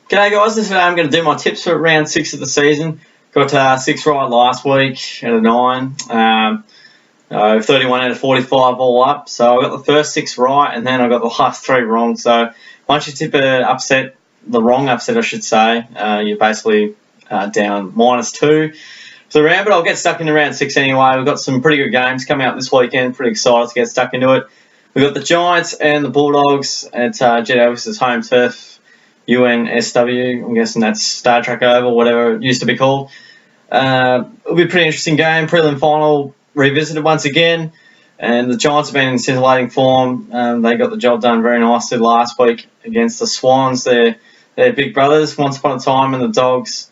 G'day guys, this is I'm going to do my tips for round 6 of the season. Got 6 right last week out of 9. 31 out of 45 all up. So I got the first 6 right and then I got the last 3 wrong. So once you tip the wrong upset I should say, you're basically down -2 for the round. But I'll get stuck into round 6 anyway. We've got some pretty good games coming out this weekend. Pretty excited to get stuck into it. We've got the Giants and the Bulldogs at Jet Elvis's home turf. UNSW, I'm guessing that's Star Trek Oval, whatever it used to be called. It'll be a pretty interesting game. Prelim final revisited once again, and the Giants have been in scintillating form. They got the job done very nicely last week against the Swans. They're big brothers once upon a time, and the Dogs,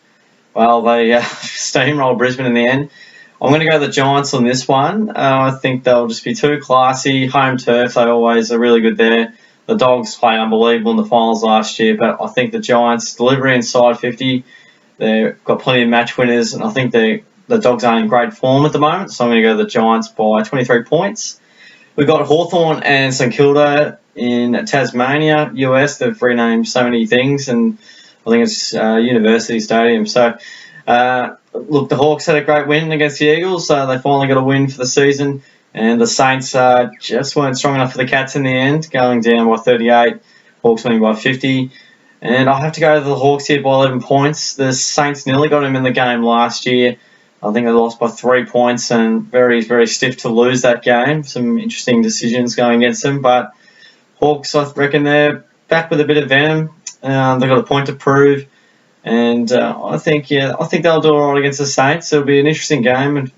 well, they steamrolled Brisbane in the end. I'm going to go the Giants on this one. I think they'll just be too classy. Home turf, they always are really good there. The Dogs played unbelievable in the finals last year, but I think the Giants delivery inside 50. They've got plenty of match winners, and I think the Dogs are in great form at the moment, so I'm going to go the Giants by 23 points. We've got Hawthorn and St Kilda in Tasmania, US. They've renamed so many things, and I think it's University Stadium. So, look, the Hawks had a great win against the Eagles, so they finally got a win for the season. And the Saints just weren't strong enough for the Cats in the end, going down by 38, Hawks winning by 50. And I'll have to go to the Hawks here by 11 points. The Saints nearly got him in the game last year. I think they lost by 3 points and very, very stiff to lose that game. Some interesting decisions going against them. But Hawks, I reckon they're back with a bit of venom. They've got a point to prove. And I think they'll do all right against the Saints. It'll be an interesting game. And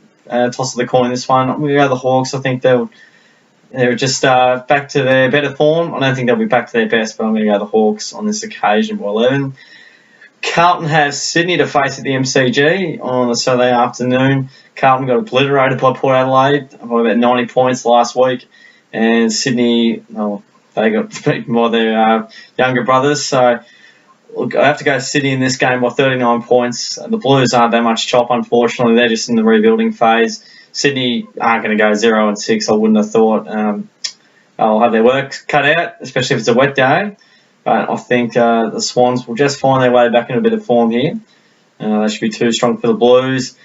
toss of the coin this one. I'm going to go the Hawks. I think they're just back to their better form. I don't think they'll be back to their best, but I'm going to go the Hawks on this occasion by 11. Carlton has Sydney to face at the MCG on a Saturday afternoon. Carlton got obliterated by Port Adelaide by about 90 points last week, and Sydney, well, they got beaten by their younger brothers. So look, I have to go Sydney in this game by 39 points. The Blues aren't that much chop, unfortunately. They're just in the rebuilding phase. Sydney aren't going to go 0-6, I wouldn't have thought. They'll have their work cut out, especially if it's a wet day. But I think the Swans will just find their way back in a bit of form here. They should be too strong for the Blues.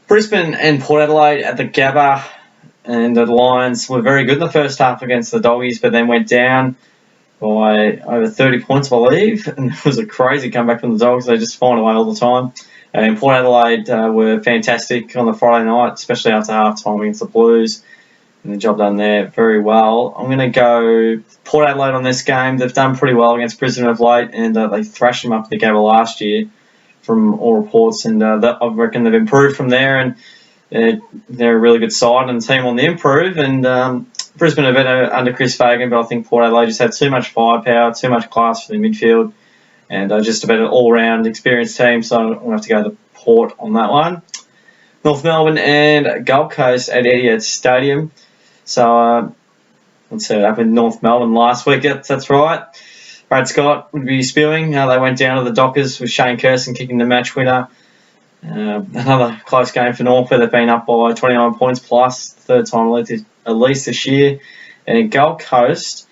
Brisbane and Port Adelaide at the Gabba. And the Lions were very good in the first half against the Doggies, but then went down by over 30 points, I believe, and it was a crazy comeback from the Dogs. They just find a way all the time. And Port Adelaide were fantastic on the Friday night, especially after half-time against the Blues, and the job done there very well. I'm going to go Port Adelaide on this game. They've done pretty well against Brisbane of late, and they thrashed them up the Gabba last year from all reports, and I reckon they've improved from there, and they're a really good side and team on the improve, and Brisbane are better under Chris Fagan, but I think Port Adelaide just had too much firepower, too much class for their midfield, and just a better all-round experienced team, so I'm going to have to go to Port on that one. North Melbourne and Gold Coast at Etihad Stadium. So, let's see what happened in North Melbourne last week. That's right. Brad Scott would be spewing. They went down to the Dockers with Shane Kirsten kicking the match winner. Another close game for North, where they've been up by 29 points plus, third time at least this year. And Gold Coast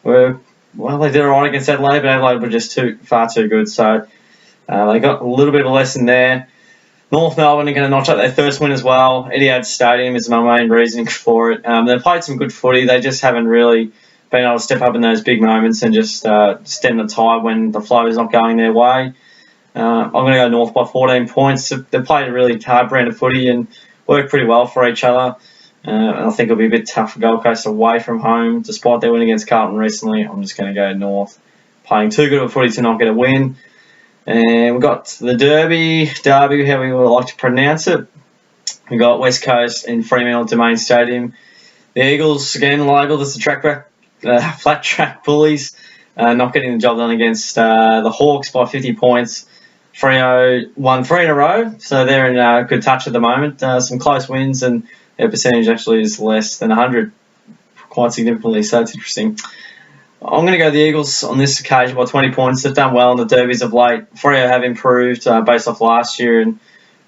they did all right against Adelaide, but Adelaide were just far too good. So they got a little bit of a lesson there. North Melbourne are going to notch up their first win as well. Etihad Stadium is my main reasoning for it. They've played some good footy. They just haven't really been able to step up in those big moments and just stem the tide when the flow is not going their way. I'm going to go North by 14 points. They've played a really hard brand of footy and worked pretty well for each other. And I think it'll be a bit tough for Gold Coast away from home, despite their win against Carlton recently. I'm just going to go North. Playing too good of a footy to not get a win. And we've got the Derby, however you would like to pronounce it. We've got West Coast and Fremantle Domain Stadium. The Eagles, again, labelled as the flat track bullies, not getting the job done against the Hawks by 50 points. Freo won 3 in a row, so they're in a good touch at the moment. Some close wins, and their percentage actually is less than 100, quite significantly, so it's interesting. I'm going to go the Eagles on this occasion by 20 points. They've done well in the derbies of late. Freo have improved based off last year and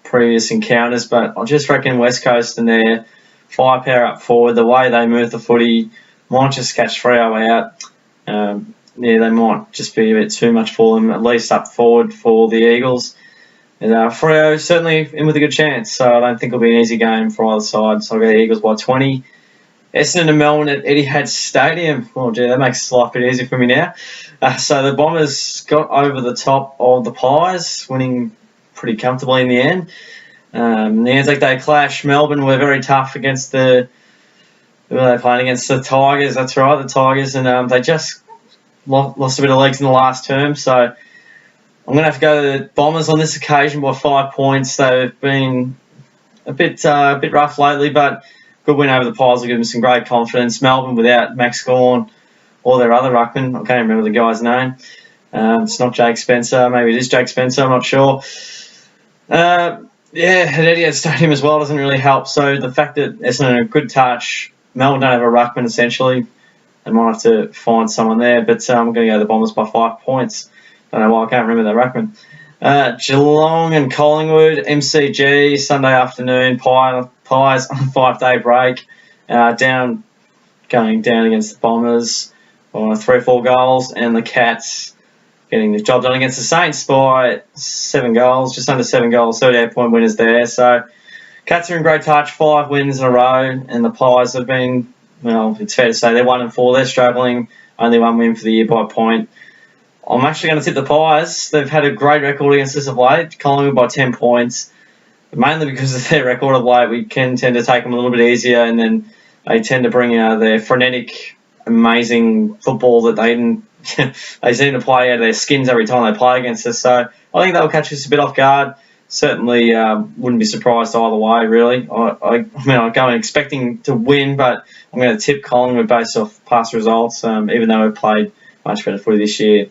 previous encounters, but I just reckon West Coast and their firepower up forward, the way they move the footy, might just catch Freo out. yeah, they might just be a bit too much for them, at least up forward for the Eagles. And Freo certainly in with a good chance, so I don't think it'll be an easy game for either side. So I'll go the Eagles by 20. Essendon and Melbourne at Etihad Stadium. Oh, gee, that makes life a bit easier for me now. So the Bombers got over the top of the Pies, winning pretty comfortably in the end. The Anzac Day clash, Melbourne were very tough against who were they playing against? The Tigers, that's right, the Tigers, and they just lost a bit of legs in the last term, so I'm going to have to go to the Bombers on this occasion by 5 points. They've been a bit rough lately, but good win over the Pies will give them some great confidence. Melbourne without Max Gawn or their other ruckman, I can't remember the guy's name. It's not Jake Spencer, maybe it is Jake Spencer, I'm not sure. Yeah, at Etihad Stadium as well doesn't really help. So the fact that Essendon a good touch, Melbourne don't have a ruckman essentially. They might have to find someone there, but I'm going to go the Bombers by 5 points. Don't know why I can't remember that ruckman. Geelong and Collingwood, MCG, Sunday afternoon, Pies on a 5-day break. Going down against the Bombers by 3 or 4 goals, and the Cats getting the job done against the Saints by 7 goals, just under 7 goals, 38-point winners there. So Cats are in great touch, 5 wins in a row, and the Pies have been, well, it's fair to say they're 1-4. They're struggling, only 1 win for the year by a point. I'm actually going to tip the Pies. They've had a great record against us of late, Collingwood by 10 points. Mainly because of their record of late, we can tend to take them a little bit easier, and then they tend to bring out their frenetic, amazing football that they seem to play out of their skins every time they play against us. So I think they'll catch us a bit off guard. Certainly wouldn't be surprised either way, really. I mean, I go in expecting to win, but I'm going to tip Collingwood based off past results, even though we've played much better footy this year.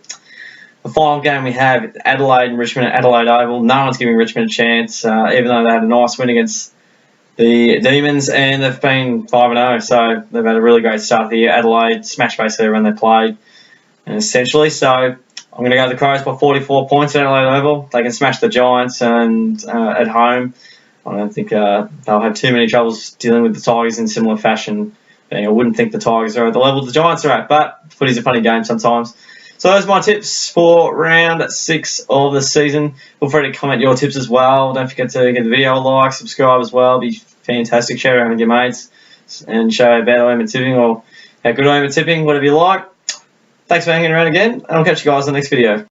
The final game we have, Adelaide and Richmond at Adelaide Oval. No one's giving Richmond a chance, even though they had a nice win against the Demons, and they've been 5-0, so they've had a really great start of the year. Adelaide smashed basically everyone they played, essentially. So I'm going to go the Crows by 44 points at Adelaide Oval. They can smash the Giants and at home. I don't think they'll have too many troubles dealing with the Tigers in similar fashion. I wouldn't think the Tigers are at the level the Giants are at, but footy's a funny game sometimes. So those are my tips for round 6 of the season. Feel free to comment your tips as well. Don't forget to give the video a like, subscribe as well. It'd be fantastic. Share it around with your mates and show about OM tipping or how good OM tipping, whatever you like. Thanks for hanging around again, and I'll catch you guys in the next video.